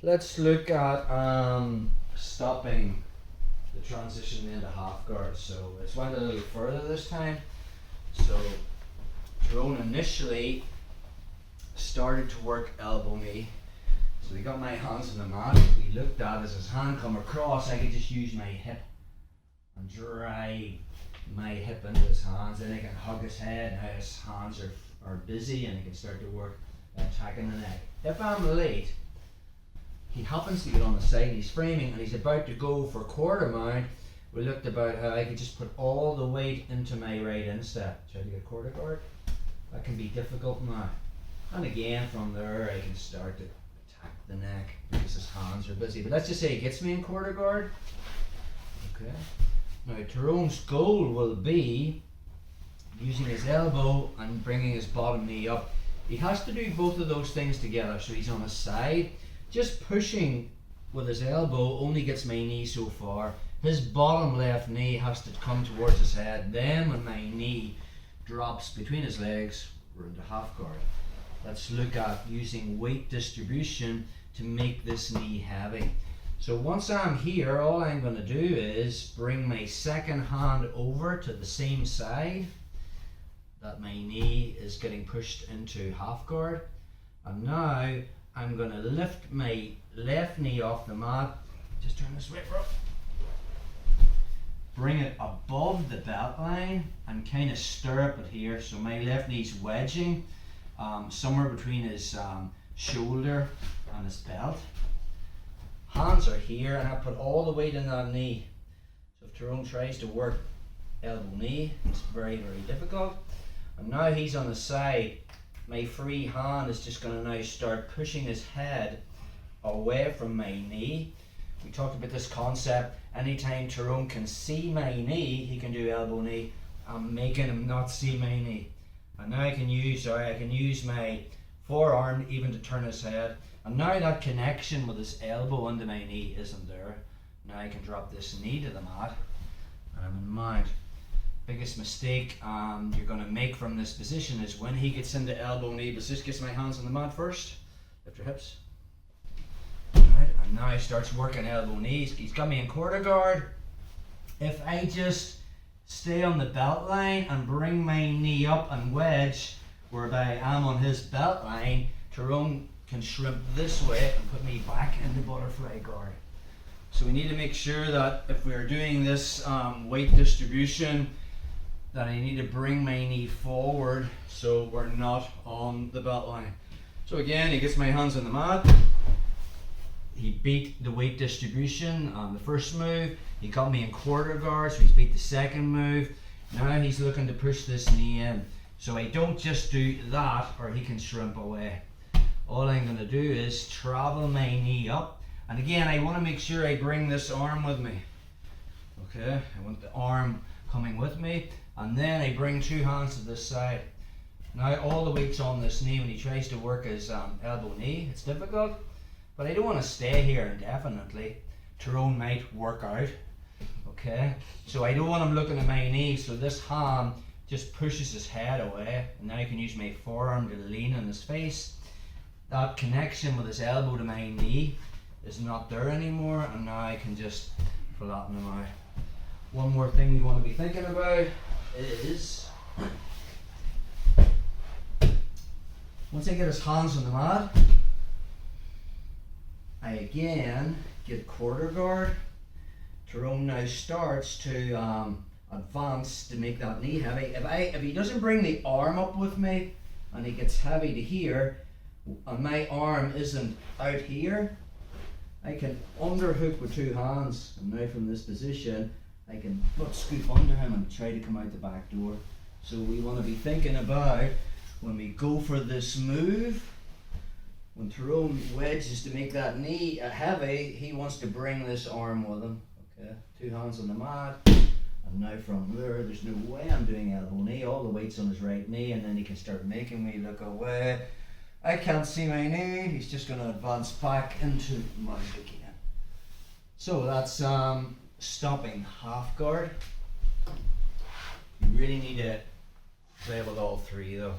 Let's look at stopping the transition into half guard. So let's went a little further this time. So Tyrone initially started to work elbow knee. So we got my hands on the mat. We looked at as his hand come across, I could just use my hip and drive my hip into his hands. Then I can hug his head. Now his hands are busy and I can start to work attacking the neck. If I'm late, he happens to get on the side and he's framing and he's about to go for quarter mount. We looked about how I could just put all the weight into my right instep. Try to get quarter guard. That can be difficult now. And again from there I can start to attack the neck because his hands are busy. But let's just say he gets me in quarter guard. Okay. Now Tyrone's goal will be using his elbow and bringing his bottom knee up. He has to do both of those things together. So he's on his side. Just pushing with his elbow only gets my knee so far. His bottom left knee has to come towards his head. Then when my knee drops between his legs, we're into half guard. Let's look at using weight distribution to make this knee heavy. So once I'm here, all I'm going to do is bring my second hand over to the same side that my knee is getting pushed into half guard. And now I'm going to lift my left knee off the mat. Just turn this way, bro. Bring it above the belt line and kind of stirrup it here. So my left knee's wedging somewhere between his shoulder and his belt. Hands are here and I put all the weight in that knee. So if Tyrone tries to work elbow knee, it's very, very difficult. And now he's on the side. My free hand is just going to now start pushing his head away from my knee. We talked about this concept. Anytime Tyrone can see my knee, he can do elbow knee. I'm making him not see my knee. And now I can use my forearm even to turn his head. And now that connection with his elbow into my knee isn't there. Now I can drop this knee to the mat and I'm in mount. Biggest mistake you're going to make from this position is when he gets into elbow knee position, gets my hands on the mat first, lift your hips. Right, and now he starts working elbow knees. He's got me in quarter guard. If I just stay on the belt line and bring my knee up and wedge, whereby I'm on his belt line, Tyrone can shrimp this way and put me back in the butterfly guard. So we need to make sure that if we're doing this weight distribution, that I need to bring my knee forward so we're not on the belt line. So again, he gets my hands on the mat. He beat the weight distribution on the first move. He got me in quarter guard, so he's beat the second move. Now he's looking to push this knee in. So I don't just do that or he can shrimp away. All I'm going to do is travel my knee up. And again, I want to make sure I bring this arm with me. Okay, I want the arm coming with me. And then I bring two hands to this side. Now all the weight's on this knee when he tries to work his elbow knee. It's difficult, but I don't want to stay here indefinitely. Tyrone might work out. Okay, so I don't want him looking at my knee, so this hand just pushes his head away. And now I can use my forearm to lean on his face. That connection with his elbow to my knee is not there anymore, and now I can just flatten him out. One more thing we want to be thinking about is once I get his hands on the mat, I again get quarter guard. Tyrone now starts to advance to make that knee heavy. If he doesn't bring the arm up with me and he gets heavy to here and my arm isn't out here, I can underhook with two hands, and now from this position I can butt scoop under him and try to come out the back door. So we want to be thinking about when we go for this move, when Tyrone wedges to make that knee heavy, he wants to bring this arm with him. Okay, two hands on the mat, and now from there's no way I'm doing elbow knee. All the weight's on his right knee, and then he can start making me look away. I can't see my knee. He's just going to advance back into mount again. So that's stopping half guard. You really need to play with all three though.